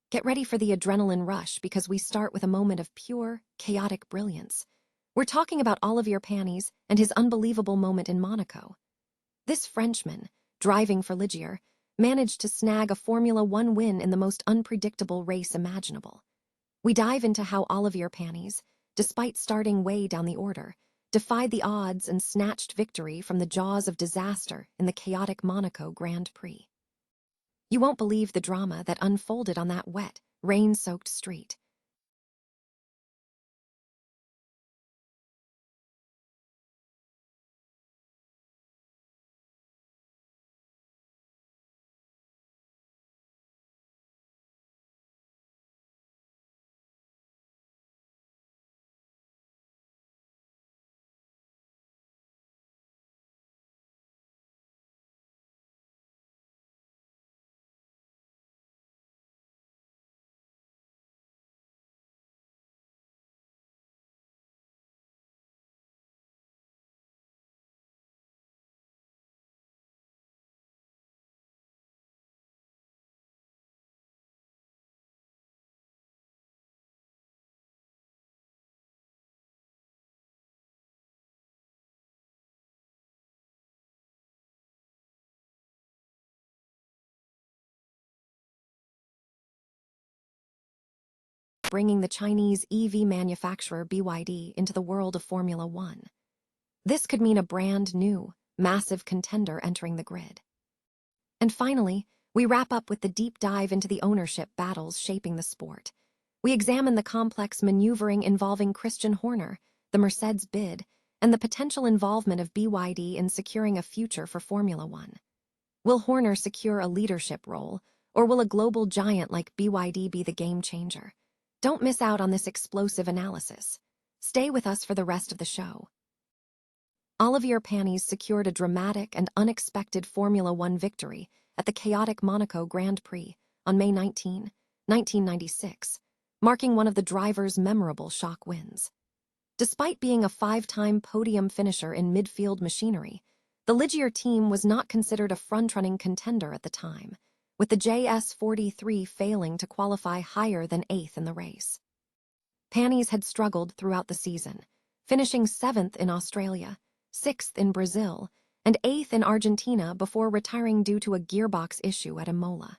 Get ready for the adrenaline rush because we start with a moment of pure, chaotic brilliance. We're talking about Olivier Panis and his unbelievable moment in Monaco. This Frenchman, driving for Ligier, managed to snag a Formula One win in the most unpredictable race imaginable. We dive into how Olivier Panis, despite starting way down the order, defied the odds and snatched victory from the jaws of disaster in the chaotic Monaco Grand Prix. You won't believe the drama that unfolded on that wet, rain-soaked street. Bringing the Chinese EV manufacturer BYD into the world of Formula One. This could mean a brand new, massive contender entering the grid. And finally, we wrap up with the deep dive into the ownership battles shaping the sport. We examine the complex maneuvering involving Christian Horner, the Mercedes bid, and the potential involvement of BYD in securing a future for Formula One. Will Horner secure a leadership role, or will a global giant like BYD be the game changer? Don't miss out on this explosive analysis. Stay with us for the rest of the show. Olivier Panis secured a dramatic and unexpected Formula One victory at the chaotic Monaco Grand Prix on May 19, 1996, marking one of the driver's memorable shock wins. Despite being a five-time podium finisher in midfield machinery, the Ligier team was not considered a front-running contender at the time, with the JS43 failing to qualify higher than 8th in the race. Panis had struggled throughout the season, finishing 7th in Australia, 6th in Brazil, and 8th in Argentina before retiring due to a gearbox issue at Imola.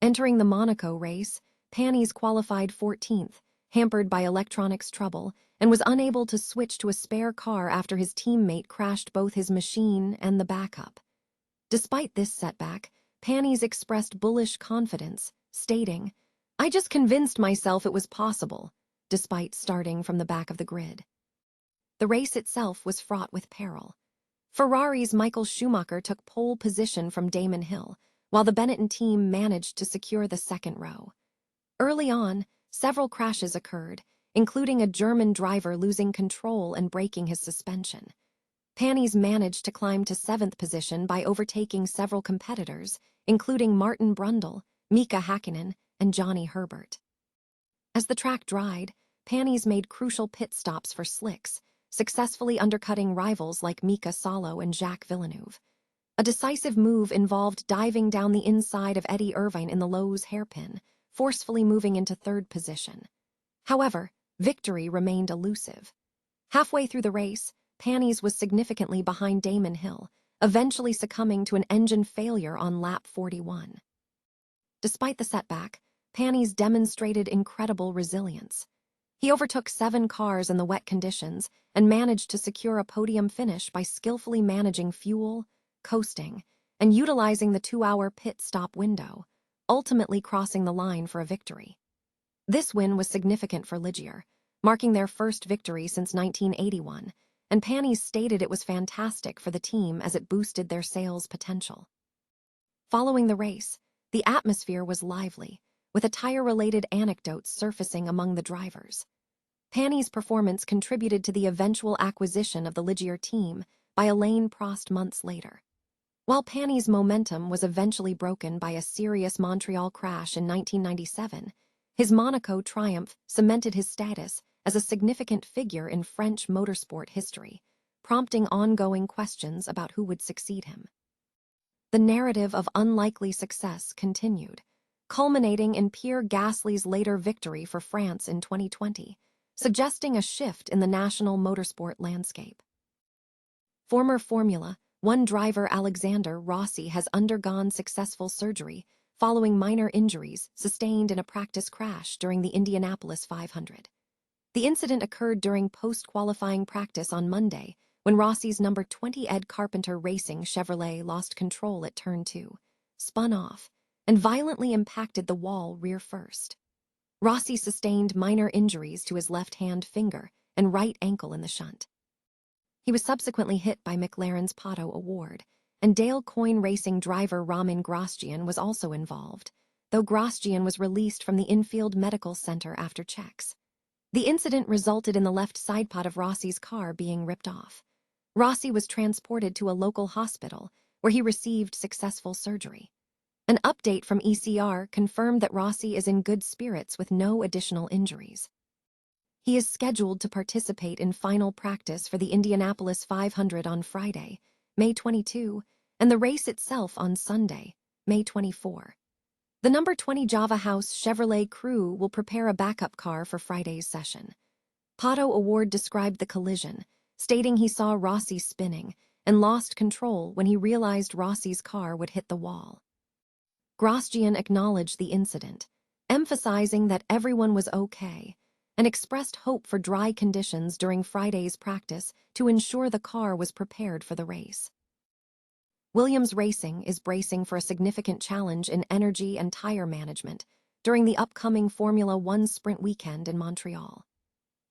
Entering the Monaco race, Panis qualified 14th, hampered by electronics trouble, and was unable to switch to a spare car after his teammate crashed both his machine and the backup. Despite this setback, Panis expressed bullish confidence, stating, "I just convinced myself it was possible," despite starting from the back of the grid. The race itself was fraught with peril. Ferrari's Michael Schumacher took pole position from Damon Hill, while the Benetton team managed to secure the second row. Early on, several crashes occurred, including a German driver losing control and breaking his suspension. Panis managed to climb to 7th position by overtaking several competitors, including Martin Brundle, Mika Hakkinen, and Johnny Herbert. As the track dried, Panis made crucial pit stops for slicks, successfully undercutting rivals like Mika Salo and Jacques Villeneuve. A decisive move involved diving down the inside of Eddie Irvine in the Lowe's hairpin, forcefully moving into 3rd position. However, victory remained elusive. Halfway through the race, Panis was significantly behind Damon Hill, eventually succumbing to an engine failure on lap 41. Despite the setback, Panis demonstrated incredible resilience. He overtook 7 cars in the wet conditions and managed to secure a podium finish by skillfully managing fuel, coasting, and utilizing the 2-hour pit stop window, ultimately crossing the line for a victory. This win was significant for Ligier, marking their first victory since 1981, and Panis stated it was fantastic for the team as it boosted their sales potential. Following the race, the atmosphere was lively, with attire-related anecdotes surfacing among the drivers. Panis' performance contributed to the eventual acquisition of the Ligier team by Alain Prost months later. While Panis' momentum was eventually broken by a serious Montreal crash in 1997, his Monaco triumph cemented his status as a significant figure in French motorsport history, prompting ongoing questions about who would succeed him. The narrative of unlikely success continued, culminating in Pierre Gasly's later victory for France in 2020, suggesting a shift in the national motorsport landscape. Former Formula One driver Alexander Rossi has undergone successful surgery following minor injuries sustained in a practice crash during the Indianapolis 500. The incident occurred during post-qualifying practice on Monday, when Rossi's number 20 Ed Carpenter Racing Chevrolet lost control at turn 2, spun off, and violently impacted the wall rear first. Rossi sustained minor injuries to his left-hand finger and right ankle in the shunt. He was subsequently hit by McLaren's Pato Award, and Dale Coyne Racing driver Ramin Grosjean was also involved, though Grosjean was released from the infield medical center after checks. The incident resulted in the left sidepod of Rossi's car being ripped off. Rossi was transported to a local hospital, where he received successful surgery. An update from ECR confirmed that Rossi is in good spirits with no additional injuries. He is scheduled to participate in final practice for the Indianapolis 500 on Friday, May 22, and the race itself on Sunday, May 24. The number 20 Java House Chevrolet crew will prepare a backup car for Friday's session. Pato Award described the collision, stating he saw Rossi spinning and lost control when he realized Rossi's car would hit the wall. Grosjean acknowledged the incident, emphasizing that everyone was okay, and expressed hope for dry conditions during Friday's practice to ensure the car was prepared for the race. Williams Racing is bracing for a significant challenge in energy and tire management during the upcoming Formula One sprint weekend in Montreal.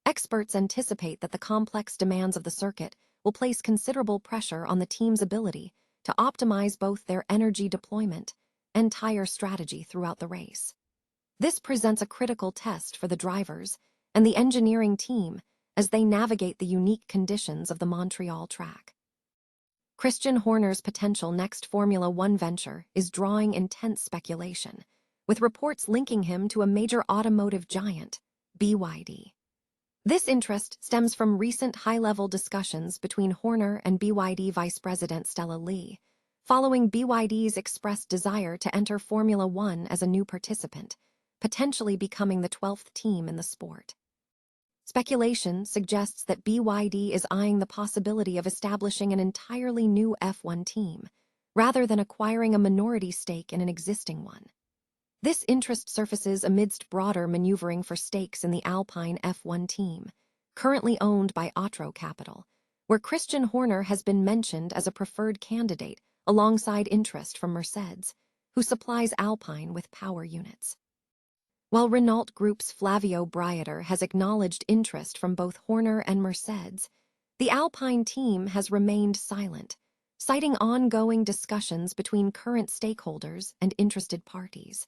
Experts anticipate that the complex demands of the circuit will place considerable pressure on the team's ability to optimize both their energy deployment and tire strategy throughout the race. This presents a critical test for the drivers and the engineering team as they navigate the unique conditions of the Montreal track. Christian Horner's potential next Formula One venture is drawing intense speculation, with reports linking him to a major automotive giant, BYD. This interest stems from recent high-level discussions between Horner and BYD Vice President Stella Lee, following BYD's expressed desire to enter Formula One as a new participant, potentially becoming the 12th team in the sport. Speculation suggests that BYD is eyeing the possibility of establishing an entirely new F1 team, rather than acquiring a minority stake in an existing one. This interest surfaces amidst broader maneuvering for stakes in the Alpine F1 team, currently owned by Otro Capital, where Christian Horner has been mentioned as a preferred candidate alongside interest from Mercedes, who supplies Alpine with power units. While Renault Group's Flavio Briatore has acknowledged interest from both Horner and Mercedes, the Alpine team has remained silent, citing ongoing discussions between current stakeholders and interested parties.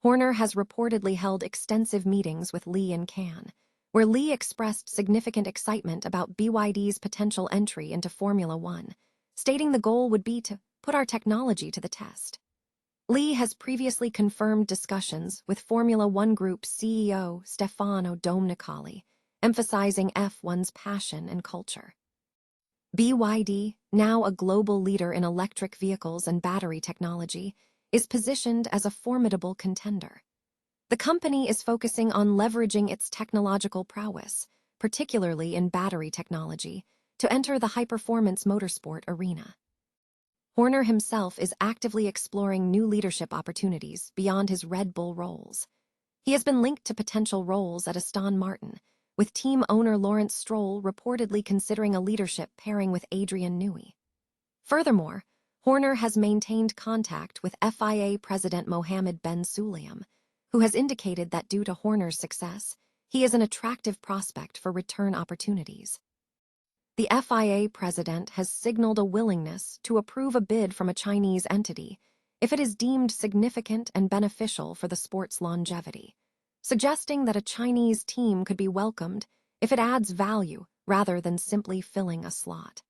Horner has reportedly held extensive meetings with Lee in Cannes, where Lee expressed significant excitement about BYD's potential entry into Formula One, stating the goal would be to put our technology to the test. Lee has previously confirmed discussions with Formula One Group CEO Stefano Domenicali, emphasizing F1's passion and culture. BYD, now a global leader in electric vehicles and battery technology, is positioned as a formidable contender. The company is focusing on leveraging its technological prowess, particularly in battery technology, to enter the high-performance motorsport arena. Horner himself is actively exploring new leadership opportunities beyond his Red Bull roles. He has been linked to potential roles at Aston Martin, with team owner Lawrence Stroll reportedly considering a leadership pairing with Adrian Newey. Furthermore, Horner has maintained contact with FIA President Mohammed Ben Sulayem, who has indicated that due to Horner's success, he is an attractive prospect for return opportunities. The FIA president has signaled a willingness to approve a bid from a Chinese entity if it is deemed significant and beneficial for the sport's longevity, suggesting that a Chinese team could be welcomed if it adds value rather than simply filling a slot.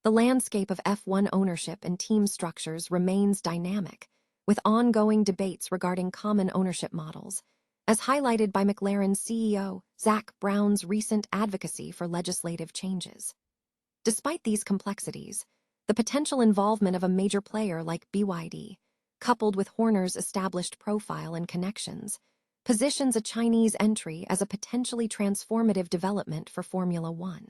The landscape of F1 ownership and team structures remains dynamic, with ongoing debates regarding common ownership models, as highlighted by McLaren's CEO Zak Brown's recent advocacy for legislative changes. Despite these complexities, the potential involvement of a major player like BYD coupled with Horner's established profile and connections, positions a Chinese entry as a potentially transformative development for Formula One.